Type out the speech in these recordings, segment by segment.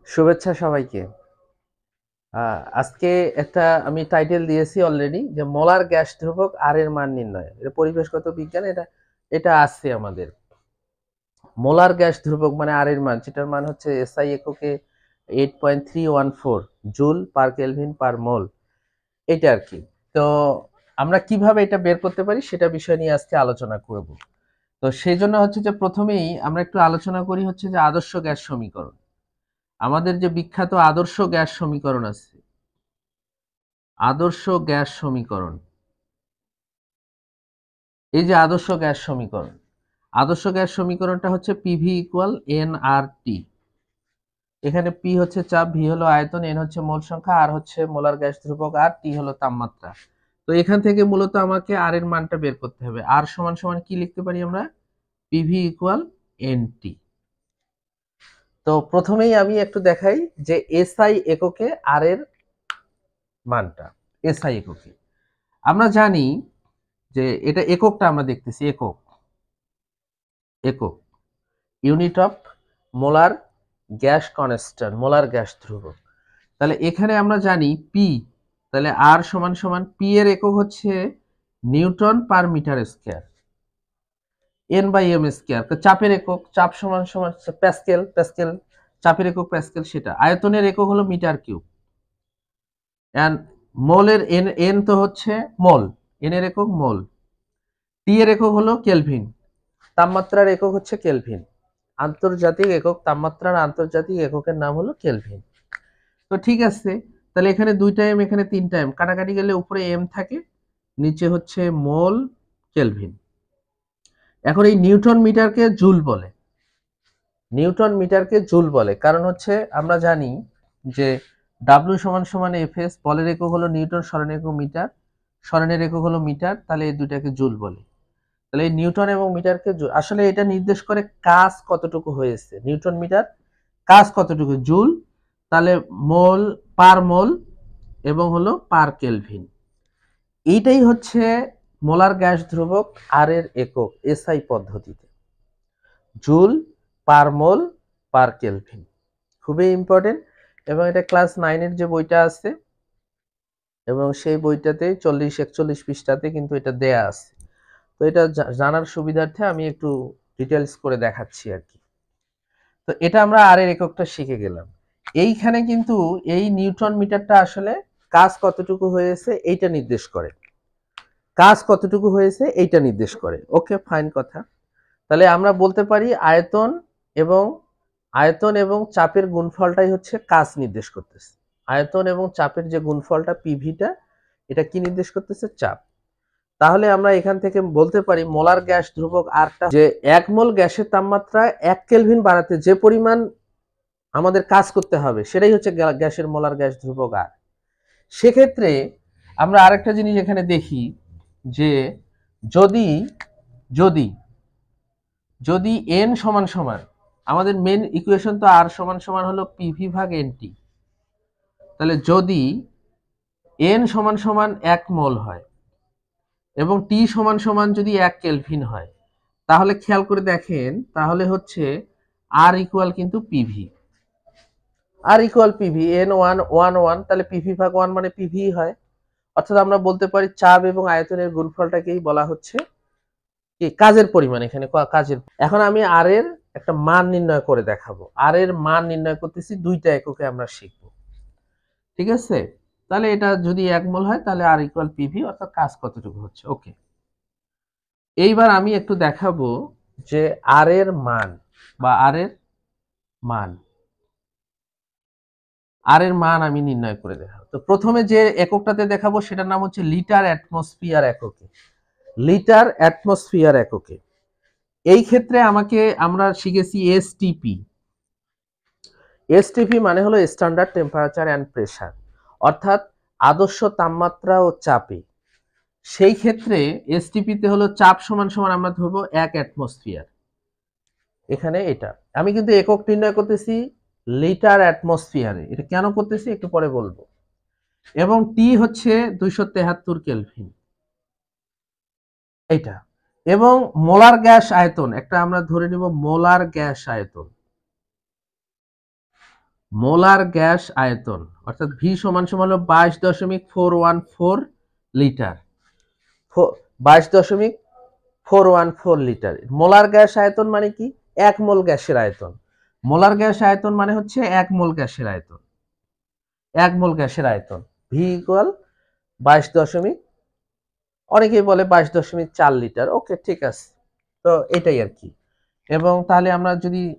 শুভেচ্ছা সবাইকে। আজকে একটা আমি টাইটেল দিয়েছি অলরেডি যে মোলার গ্যাস ধ্রুবক আর এর মান নির্ণয়। এটা পরিবেশগত বিজ্ঞান, এটা আছে আমাদের। মোলার গ্যাস ধ্রুবক মানে আর এর মান, যেটার মান হচ্ছে এসআই এককে 8.314 জুল পার কেলভিন পার মোল, এটা আর কি। তো আমরা কিভাবে এটা বের করতে পারি সেটা বিষয় নিয়ে আজকে আলোচনা করব। তো সেই জন্য হচ্ছে যে প্রথমেই আমরা একটু আলোচনা করি হচ্ছে যে আদর্শ গ্যাস সমীকরণ। আমাদের যে বিখ্যাত আদর্শ গ্যাস সমীকরণ আছে, আদর্শ গ্যাস সমীকরণ, এই যে আদর্শ গ্যাস সমীকরণ, আদর্শ গ্যাস সমীকরণটা হচ্ছে পিভি ইকুয়াল এন আর টি। এখানে পি হচ্ছে চাপ, ভি হলো আয়তন, এন হচ্ছে মোল সংখ্যা, আর হচ্ছে মোলার গ্যাস ধ্রুবক, আর টি হলো তাপমাত্রা। তো এখান থেকে মূলত আমাকে আর এর মানটা বের করতে হবে। আর সমান সমান কি লিখতে পারি আমরা? PV equal N T. তো প্রথমেই আমি একটু দেখাই যে এসআই এককে আর এর মানটা। এসআই এককে আমরা জানি যে এটা এককটা আমরা দেখতেছি, একক একক unit of molar gas constant, molar gas ধ্রুবক। তাহলে এখানে আমরা জানি পি, তাহলে আর সমান সমান পি এর একক হচ্ছে newton per metre square, N by M square. চাপের একক, চাপ সমান সমান প্যাসকেল, প্যাসকেল চাপের একক প্যাসকেল, সেটা। আয়তনের একক হলো মিটার কিউব। এন্ড মোলের এন, এন তো হচ্ছে মোল, এন এর একক মোল। টি এর একক হলো কেলভিন, তাপমাত্রার একক হচ্ছে কেলভিন। আন্তর্জাতিক একক, তাপমাত্রার আন্তর্জাতিক এককের নাম হলো কেলভিন। তো ঠিক আছে, তাহলে এখানে 2টা এম, এখানে 3টা এম, কাটাকাটি গেলে উপরে এম থাকে, নিচে হচ্ছে মোল, কেলভিন। এখন এই নিউটন মিটারকে জুল বলে, নিউটন মিটারকে জুল বলে, কারণ হচ্ছে আমরা জানি যে ডাব্লিউ সমান সমান এফএস, বলের একক হলো নিউটন, সরণের একক মিটার, সরণের একক হলো মিটার, তাহলে এই দুইটাকে জুল বলে। তাহলে এই নিউটন এবং মিটারকে আসলে এটা নির্দেশ করে কাজ কতটুকু হয়েছে, নিউটন মিটার কাজ কতটুকু জুল, তাহলে মোল পার মোল এবং হলো পার কেলভিন। এইটাই হচ্ছে মোলার গ্যাস ধ্রুবক আর এর একক এসআই পদ্ধতিতে, জুল পার মোল পার কেলভিন। খুবই ইম্পর্টেন্ট, এবং এটা ক্লাস 9-এর যে বইটা আছে, এবং সেই বইটাতে 40-41 পৃষ্ঠাতে কিন্তু এটা দেয়া আছে। তো এটা জানার সুবিধার্থে আমি একটু ডিটেলস করে দেখাচ্ছি আর কি। তো এটা আমরা আর এর এককটা শিখে গেলাম। এইখানে কিন্তু এই নিউটন মিটারটা আসলে কাজ কতটুকু হয়েছে এইটা নির্দেশ করে, কাজ কতটুকু হয়েছে এইটা নির্দেশ করে। ওকে, ফাইন কথা। তাহলে আমরা বলতে পারি আয়তন এবং আয়তন এবং চাপের গুণফলটাই হচ্ছে কাজ নির্দেশ করতেছে। আয়তন এবং চাপের যে গুণফলটা পিভিটা, এটা কি নির্দেশ করতেছে? চাপ। তাহলে আমরা এখান থেকে বলতে পারি মোলার গ্যাস ধ্রুবক আরটা, যে 1 মোল গ্যাসের তাপমাত্রা 1 কেলভিন বাড়াতে যে পরিমাণ আমাদের কাজ করতে হবে সেটাই হচ্ছে গ্যাসের মোলার গ্যাস ধ্রুবক আর। সেক্ষেত্রে আমরা আরেকটা জিনিস এখানে দেখি যে যদি যদি যদি এন সমান সমান, আমাদের মেন ইকুয়েশন তো আর সমান সমান হলো পিভি ভাগ এনটি, তাহলে যদি এন সমান সমান 1 মোল হয় এবং টি সমান সমান যদি 1 কেলভিন হয়, তাহলে খেয়াল করে দেখেন, তাহলে হচ্ছে আর ইকুয়াল কিন্তু পিভি, আর ইকুয়াল পিভি, এন 1 তাহলে পিভি ভাগ 1 মানে পিভি হয়। অর্থাৎ আমরা বলতে পারি চাপ এবং আয়তনের গুণফলটাকেই বলা হচ্ছে কি কাজের পরিমাণ, এখানে কাজের। এখন আমি আর এর একটা মান নির্ণয় করে দেখাবো। আর এর মান নির্ণয় করতেছি 2টা এককে আমরা শিখব, ঠিক আছে? তাহলে এটা যদি 1 মোল হয় তাহলে আর ইকুয়াল পিভি, অর্থাৎ কাজ কতটুকু হচ্ছে। ওকে, এইবার আমি একটু দেখাবো যে আর এর মান বা আর এর মান, আর এর মান আমি নির্ণয় করে দেখাবো। তো প্রথমে যে এককটাতে দেখাবো সেটার নাম হচ্ছে লিটার অ্যাটমসফিয়ার এককে, লিটার অ্যাটমসফিয়ার এককে। এই ক্ষেত্রে আমরা শিখেছি এসটিপি। এসটিপি মানে হলো স্ট্যান্ডার্ড টেম্পারেচার অ্যান্ড প্রেসার, অর্থাৎ আদর্শ তাপমাত্রা ও চাপে। সেই ক্ষেত্রে এসটিপিতে হলো চাপ সমান সমান আমরা ধরবো 1 অ্যাটমসফিয়ার। এখানে এটা আমি কিন্তু একক নির্ণয় করতেছি লিটার অ্যাটমসফিয়ারে, এটা কেন করতেছি একটু পরে বলবো। এবং টি হচ্ছে 273 কেলভিন, এইটা। এবং মোলার গ্যাস আয়তন একটা আমরা ধরে নিব, মোলার গ্যাস আয়তন, মোলার গ্যাস আয়তন, অর্থাৎ ভি সমান সমান হলো 22.414 লিটার। 22.414 লিটার। মোলার গ্যাস আয়তন মানে কি? 1 মোল গ্যাসের আয়তন। মোলার গ্যাস আয়তন মানে হচ্ছে 1 মোল গ্যাসের আয়তন। 1 মোল গ্যাসের আয়তন। V equal 22. অনেকেই বলে 22.4 লিটার। ওকে, ঠিক আছে। তো এটাই আর কি। এবং তাহলে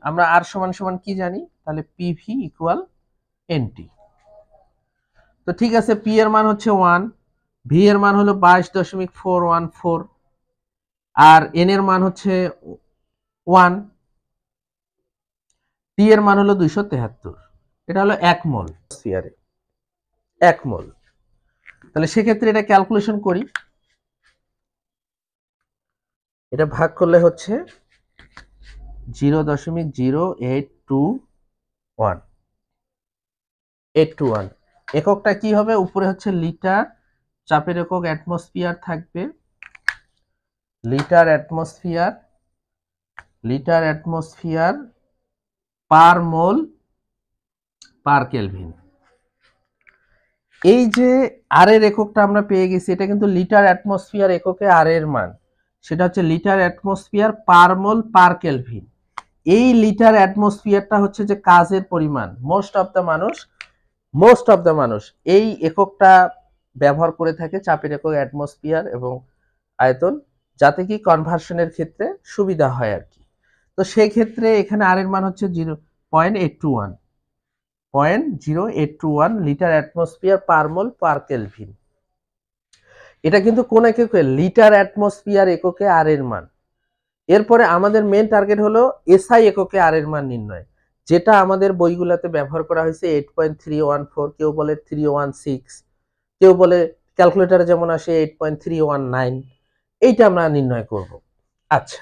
আমরা আর সমান সমান কি জানি? তাহলে পিভি ইকুয়াল এনটি। তো ঠিক আছে, পি এর মান হচ্ছে 1, ভি এর মান হলো 22.414, আর এন এর মান হচ্ছে 1, টি এর মান হলো 273। এটা হলো 1 মোল স্ফিয়ারে, 1 মোল। তাহলে সেক্ষেত্রে এটা ক্যালকুলেশন করি। এটা ভাগ করলে হচ্ছে 0.0821। এককটা কি হবে? উপরে হচ্ছে লিটার, চাপের একক অ্যাটমসফিয়ার থাকবে। লিটার অ্যাটমসফিয়ার পার মোল পার কেলভিন। এই যে আর এর এককটা আমরা পেয়ে গেছি, এটা কিন্তু লিটার অ্যাটমসফিয়ার এককে আর এর মান, সেটা হচ্ছে লিটার অ্যাটমসফিয়ার পার মোল পার কেলভিন। এই লিটার অ্যাটমসফিয়ারটা হচ্ছে যে কাজের পরিমাণ। মোস্ট অফ দ্য মানুষ এই এককটা ব্যবহার করে থাকে, চাপের একক অ্যাটমসফিয়ার এবং আয়তন, যাতে কি কনভার্সনের ক্ষেত্রে সুবিধা হয় আর কি। তো সেই ক্ষেত্রে এখানে আর এর মান হচ্ছে 0.0821 লিটার অ্যাটমসফিয়ার পার মোল পার কেলভিন। এটা কিন্তু কোন এককে? লিটার অ্যাটমসফিয়ার এককে আর এর মান। এরপরে আমাদের মেন টার্গেট হলো এসআই এককে আর এর মান নির্ণয়, যেটা আমাদের বইগুলোতে ব্যবহার করা হয়েছে 8.314, কেউ বলে 316, কেউ বলে ক্যালকুলেটরে যেমন আসে 8.319। এইটা আমরা নির্ণয় করব। আচ্ছা,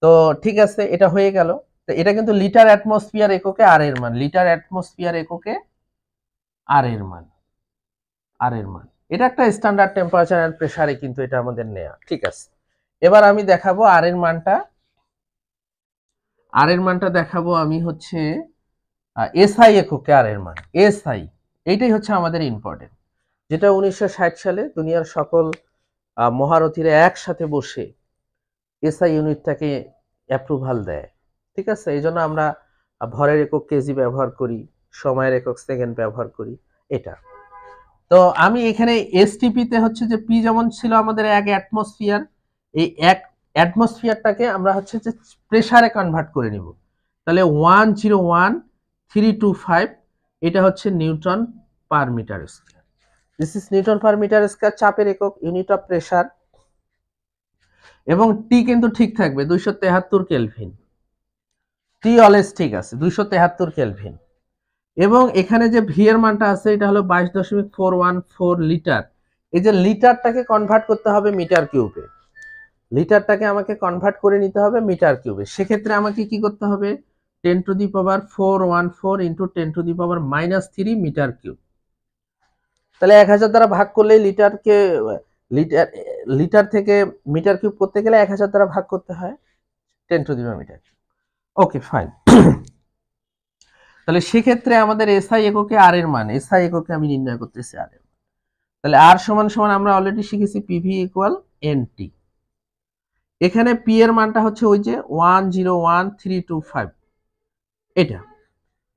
তো ঠিক আছে, এটা হয়ে গেল। তো এটা কিন্তু লিটার অ্যাটমসফিয়ার এককে আর এর মান, লিটার অ্যাটমসফিয়ার এককে আর এর মান, এটা একটা স্ট্যান্ডার্ড টেম্পারেচার এন্ড প্রেসারে কিন্তু এটা আমাদের নেয়া। ঠিক আছে, এবার আমি দেখাবো আর এর মানটা দেখাবো আমি হচ্ছে এসআই এককে আর এর মান। এসআই, এইটাই হচ্ছে আমাদের ইম্পর্টেন্ট, যেটা 1960 সালে দুনিয়ার সকল মহারথীরা একসাথে বসে এসআই ইউনিটটাকে অ্যাপ্রুভাল দেয়। ঠিক আছে, এই জন্য আমরা ভরের একক কেজি ব্যবহার করি, সময়ের একক সেকেন্ড ব্যবহার করি। এটা তো আমি এখানে এসটিপিতে হচ্ছে যে পি যেমন ছিল আমাদের 1 অ্যাটমসফিয়ার, এই 1 অ্যাটমসফিয়ারটাকে আমরা হচ্ছে যে প্রেসারে কনভার্ট করে নিব। তাহলে 101325, এটা হচ্ছে newton per metre square. This is newton per metre square, চাপের একক, ইউনিট অফ প্রেসার। এবং টি কিন্তু ঠিক থাকবে 273 কেলভিন। টি অলওয়েজ ঠিক আছে, 273 কেলভিন। এবং এখানে যে ভি এর মানটা আছে, এটা হলো 22.414 লিটার। এই যে লিটারটাকে কনভার্ট করতে হবে মিটার কিউবে, লিটারটাকে আমাকে কনভার্ট করে নিতে হবে মিটার কিউবে। সেক্ষেত্রে আমাকে কি করতে হবে? 10⁴ ইন্টু 10⁻³ মিটার কিউব। তাহলে 1000 দ্বারা ভাগ করলে লিটার থেকে মিটার কিউব করতে গেলে 1000 দ্বারা ভাগ করতে হয় 10⁻³ মিটার। ওকে, ফাইন। তাহলে সেক্ষেত্রে আমাদের এসআই এককে আর এর মান, এসআই এককে আমি নির্ণয় করতেছি আর এর মান। তাহলে আর সমান সমান আমরা অলরেডি শিখেছি পিভি ইকুয়াল এনটি। এখানে পি এর মানটা হচ্ছে ওই যে 101325, এটা।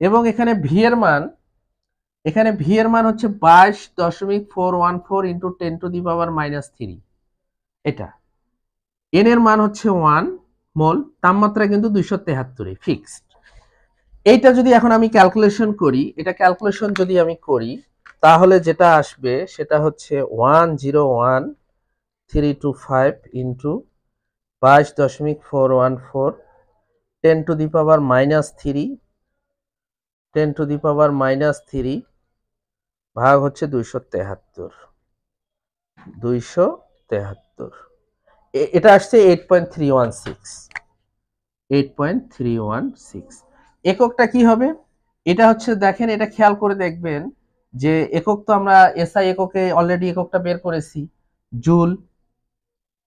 এবং এখানে ভি এর মান হচ্ছে 22.414 ইন্টু 10⁻³ এটা। এন এর মান হচ্ছে 1 মোল, তাপমাত্রা কিন্তু 273 ফিক্সড। এইটা যদি এখন আমি ক্যালকুলেশন করি, তাহলে যেটা আসবে সেটা হচ্ছে 101325 ইন্টু 22.414 10⁻³ ভাগ হচ্ছে 273। এটা আসছে 8.316। এককটা কি হবে? এটা হচ্ছে, দেখেন, এটা খেয়াল করে দেখবেন যে একক তো আমরা এসআই এককে অলরেডি এককটা বের করেছি, জুল।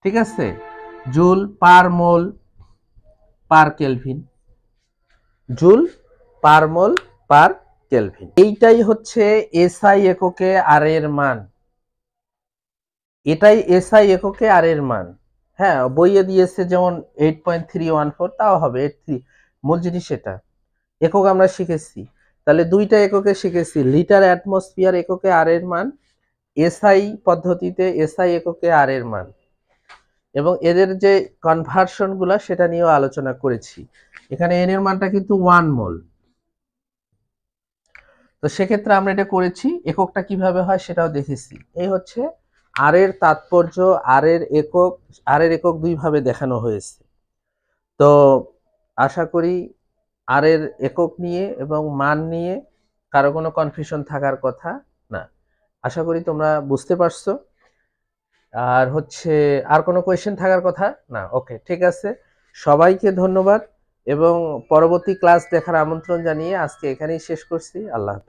ঠিক আছে, জুল পার মোল পার কেলভিন, জুল পার মোল পার কেলভিন। এইটাই হচ্ছে এসআই এককে আর এর মান, এটাই এসআই এককে আর এর মান। হ্যাঁ, বইয়ে দিয়েছে যেমন 8.314, তাও হবে 83, মূল জিনিস এটা। একক আমরা শিখেছি, তাহলে দুইটা এককে শিখেছি, লিটার অ্যাটমসফিয়ার এককে আর এর মান, এসআই পদ্ধতিতে এসআই এককে আর এর মান, এবং এদের যে কনভার্সন গুলা সেটা নিয়েও আলোচনা করেছি। এখানে এন এর মানটা কিন্তু 1 মোল, তো সেক্ষেত্রে আমরা এটা করেছি। এককটা কিভাবে হয় সেটাও দেখেছি। এই হচ্ছে আর এর তাৎপর্য, আর এর একক দুই ভাবে দেখানো হয়েছে। তো আশা করি আর এর একক নিয়ে এবং মান নিয়ে কারো কোনো কনফিউশন থাকার কথা না। আশা করি তোমরা বুঝতে পারছো। আর হচ্ছে আর কোনো কোয়েশ্চেন থাকার কথা না? ওকে, ঠিক আছে। সবাইকে ধন্যবাদ এবং পরবর্তী ক্লাস দেখার আমন্ত্রণ জানিয়ে আজকে এখানেই শেষ করছি। আল্লাহ হাফেজ।